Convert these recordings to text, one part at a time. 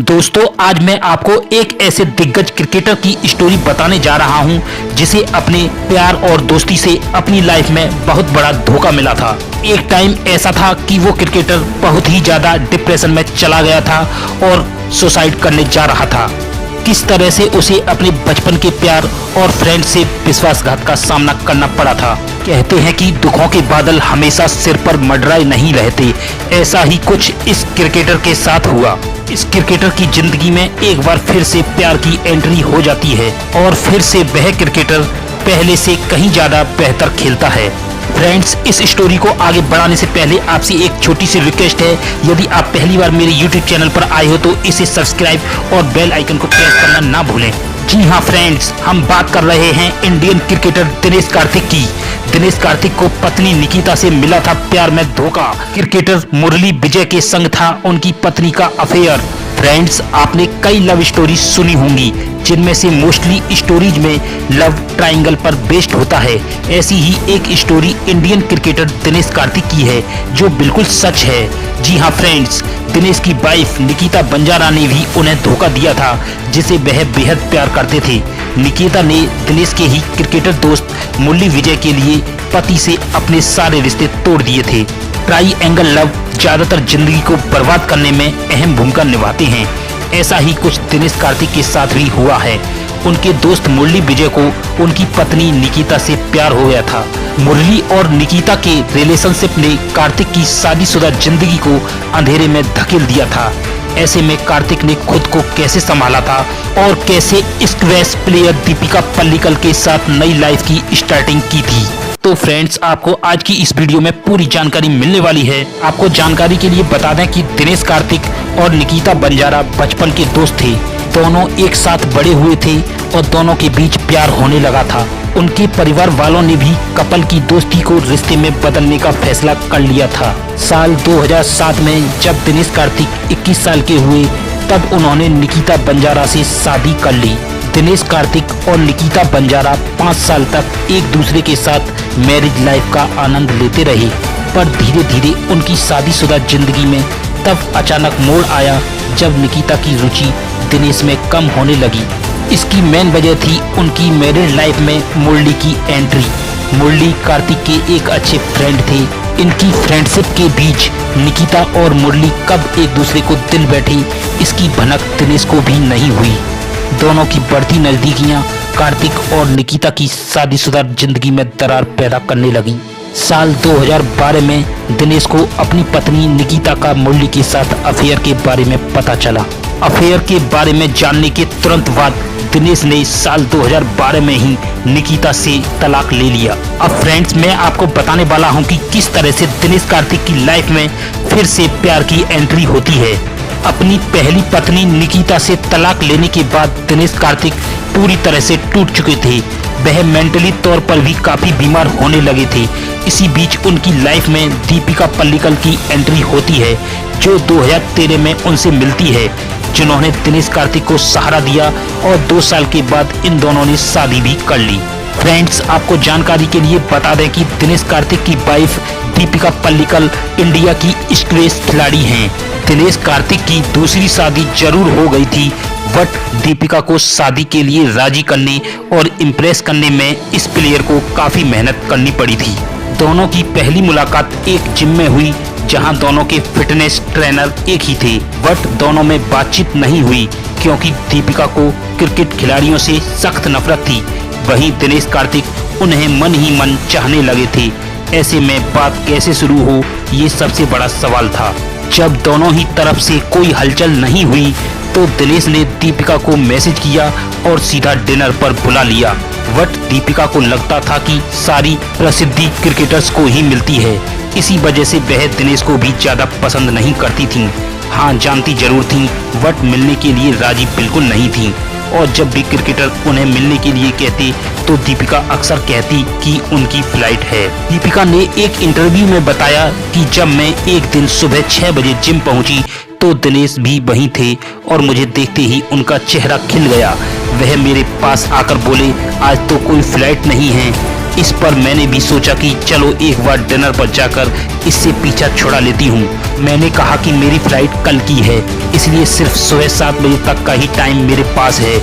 दोस्तों आज मैं आपको एक ऐसे दिग्गज क्रिकेटर की स्टोरी बताने जा रहा हूं जिसे अपने प्यार और दोस्ती से अपनी लाइफ में बहुत बड़ा धोखा मिला था। एक टाइम ऐसा था कि वो क्रिकेटर बहुत ही ज्यादा डिप्रेशन में चला गया था और सुसाइड करने जा रहा था। किस तरह से उसे अपने बचपन के प्यार और फ्रेंड से विश्वासघात का सामना करना पड़ा था। कहते हैं कि दुखों के बादल हमेशा सिर पर मंडराए नहीं रहते, ऐसा ही कुछ इस क्रिकेटर के साथ हुआ। इस क्रिकेटर की जिंदगी में एक बार फिर से प्यार की एंट्री हो जाती है और फिर से वह क्रिकेटर पहले से कहीं ज्यादा बेहतर खेलता है। फ्रेंड्स, इस स्टोरी को आगे बढ़ाने से पहले आपसे एक छोटी सी रिक्वेस्ट है, यदि आप पहली बार मेरे YouTube चैनल पर आए हो तो इसे सब्सक्राइब और बेल आइकन को प्रेस करना ना भूलें। जी हाँ फ्रेंड्स, हम बात कर रहे हैं इंडियन क्रिकेटर दिनेश कार्तिक की। दिनेश कार्तिक को पत्नी निकिता से मिला था प्यार में धोखा। क्रिकेटर मुरली विजय के संग था उनकी पत्नी का अफेयर। फ्रेंड्स, आपने कई लव स्टोरी सुनी होंगी जिनमें से मोस्टली स्टोरीज में लव ट्रायंगल पर बेस्ड होता है। ऐसी ही एक story Indian cricketer Dinesh Karthik की है जो बिल्कुल सच है। जी हाँ फ्रेंड्स, दिनेश की वाइफ निकिता बंजारा ने भी उन्हें धोखा दिया था जिसे वह बेहद प्यार करते थे। निकिता ने दिनेश के ही क्रिकेटर दोस्त मुरली विजय के लिए पति से अपने सारे रिश्ते तोड़ दिए थे। ट्राई एंगल लव ज्यादातर जिंदगी को बर्बाद करने में अहम भूमिका निभाते हैं। ऐसा ही कुछ दिनेश कार्तिक के साथ भी हुआ है। उनके दोस्त मुरली विजय को उनकी पत्नी निकिता से प्यार हो गया था। मुरली और निकिता के रिलेशनशिप ने कार्तिक की शादीशुदा जिंदगी को अंधेरे में धकेल दिया था। ऐसे में कार्तिक ने खुद को कैसे संभाला था और कैसे स्क्वैश प्लेयर दीपिका पल्लिकल के साथ नई लाइफ की स्टार्टिंग की थी। तो फ्रेंड्स, आपको आज की इस वीडियो में पूरी जानकारी मिलने वाली है। आपको जानकारी के लिए बता दें कि दिनेश कार्तिक और निकिता बंजारा बचपन के दोस्त थे। दोनों एक साथ बड़े हुए थे और दोनों के बीच प्यार होने लगा था। उनके परिवार वालों ने भी कपल की दोस्ती को रिश्ते में बदलने का फैसला कर लिया था। साल 2007 में जब दिनेश कार्तिक 21 साल के हुए तब उन्होंने निकिता बंजारा से शादी कर ली। दिनेश कार्तिक और निकिता बंजारा 5 साल तक एक दूसरे के साथ मैरिज लाइफ का आनंद लेते रहे, पर धीरे धीरे उनकी शादीशुदा जिंदगी में तब अचानक मोड़ आया जब निकिता की रुचि दिनेश में कम होने लगी। इसकी मेन वजह थी उनकी मैरिज लाइफ में मुरली की एंट्री। मुरली कार्तिक के एक अच्छे फ्रेंड थे। इनकी फ्रेंडशिप के बीच निकिता और मुरली कब एक दूसरे को दिल बैठे इसकी भनक दिनेश को भी नहीं हुई। दोनों की बढ़ती नजदीकियां कार्तिक और निकिता की शादीशुदा जिंदगी में दरार पैदा करने लगी। साल 2012 में दिनेश को अपनी पत्नी निकिता का मुरली के साथ अफेयर के बारे में पता चला। अफेयर के बारे में जानने के तुरंत बाद दिनेश ने साल 2012 में ही निकिता से तलाक ले लिया। अब फ्रेंड्स, मैं आपको बताने वाला हूं कि किस तरह से दिनेश कार्तिक की लाइफ में फिर से प्यार की एंट्री होती है। अपनी पहली पत्नी निकिता से तलाक लेने के बाद दिनेश कार्तिक पूरी तरह से टूट चुके थे। वह मेंटली तौर पर भी काफी बीमार होने लगे थे। इसी बीच उनकी लाइफ में दीपिका पल्लिकल की एंट्री होती है जो 2013 में उनसे मिलती है, जिन्होंने दिनेश कार्तिक को सहारा दिया और 2 साल के बाद इन दोनों ने शादी भी कर ली। फ्रेंड्स, आपको जानकारी के लिए बता दें कि दिनेश कार्तिक की वाइफ दीपिका पल्लिकल इंडिया की स्क्वैश खिलाड़ी हैं। दिनेश कार्तिक की दूसरी शादी जरूर हो गई थी, बट दीपिका को शादी के लिए राजी करने और इम्प्रेस करने में इस प्लेयर को काफी मेहनत करनी पड़ी थी। दोनों की पहली मुलाकात एक जिम में हुई जहां दोनों के फिटनेस ट्रेनर एक ही थे, बट दोनों में बातचीत नहीं हुई क्योंकि दीपिका को क्रिकेट खिलाड़ियों से सख्त नफरत थी। वहीं दिनेश कार्तिक उन्हें मन ही मन चाहने लगे थे। ऐसे में बात कैसे शुरू हो, ये सबसे बड़ा सवाल था। जब दोनों ही तरफ से कोई हलचल नहीं हुई तो दिनेश ने दीपिका को मैसेज किया और सीधा डिनर पर बुला लिया। बट दीपिका को लगता था कि सारी प्रसिद्धि क्रिकेटर्स को ही मिलती है, इसी वजह से वह दिनेश को भी ज्यादा पसंद नहीं करती थी। हाँ, जानती जरूर थी, बट मिलने के लिए राजी बिल्कुल नहीं थी। और जब भी क्रिकेटर उन्हें मिलने के लिए कहते तो दीपिका अक्सर कहती कि उनकी फ्लाइट है। दीपिका ने एक इंटरव्यू में बताया कि जब मैं एक दिन सुबह 6 बजे जिम पहुंची तो दिनेश भी वहीं थे और मुझे देखते ही उनका चेहरा खिल गया। वह मेरे पास आकर बोले, आज तो कोई फ्लाइट नहीं है, इस पर मैंने भी सोचा कि चलो एक बार डिनर पर जाकर इससे पीछा छुड़ा लेती हूँ। मैंने कहा कि मेरी फ्लाइट कल की है, इसलिए सिर्फ सुबह 7 बजे तक का ही टाइम मेरे पास है।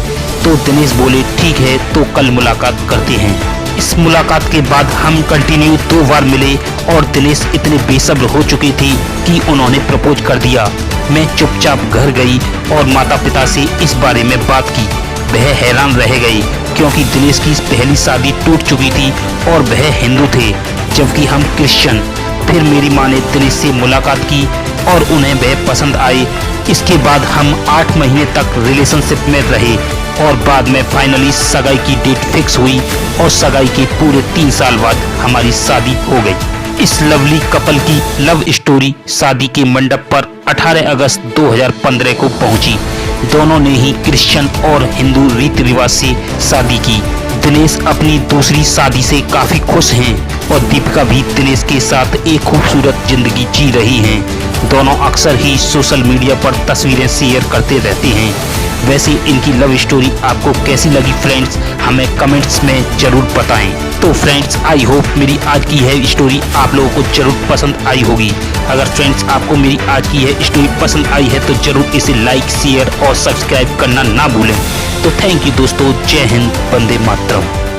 तो दिनेश बोले ठीक है, तो कल मुलाकात करते हैं। इस मुलाकात के बाद हम कंटिन्यू 2 बार मिले और दिनेश इतने बेसब्र हो चुके थे कि उन्होंने प्रपोज कर दिया। मैं चुपचाप घर गई और माता पिता से इस बारे में बात की। वह हैरान रह गई क्योंकि दिनेश की पहली शादी टूट चुकी थी और वह हिंदू थे जबकि हम क्रिश्चियन। फिर मेरी माँ ने दिनेश से मुलाकात की और उन्हें वह पसंद आए। इसके बाद हम 8 महीने तक रिलेशनशिप में रहे और बाद में फाइनली सगाई की डेट फिक्स हुई और सगाई के पूरे 3 साल बाद हमारी शादी हो गई। इस लवली कपल की लव स्टोरी शादी के मंडप पर 18 अगस्त 2015 को पहुंची। दोनों ने ही क्रिश्चियन और हिंदू रीति रिवाज से शादी की। दिनेश अपनी दूसरी शादी से काफी खुश हैं और दीपिका भी दिनेश के साथ एक खूबसूरत जिंदगी जी रही हैं। दोनों अक्सर ही सोशल मीडिया पर तस्वीरें शेयर करते रहते हैं। वैसे इनकी लव स्टोरी आपको कैसी लगी फ्रेंड्स, हमें कमेंट्स में जरूर बताएं। तो फ्रेंड्स आई होप मेरी आज की है स्टोरी आप लोगों को जरूर पसंद आई होगी। अगर फ्रेंड्स आपको मेरी आज की है स्टोरी पसंद आई है तो जरूर इसे लाइक, शेयर और सब्सक्राइब करना ना भूलें। तो थैंक यू दोस्तों, जय हिंद, वंदे मातरम।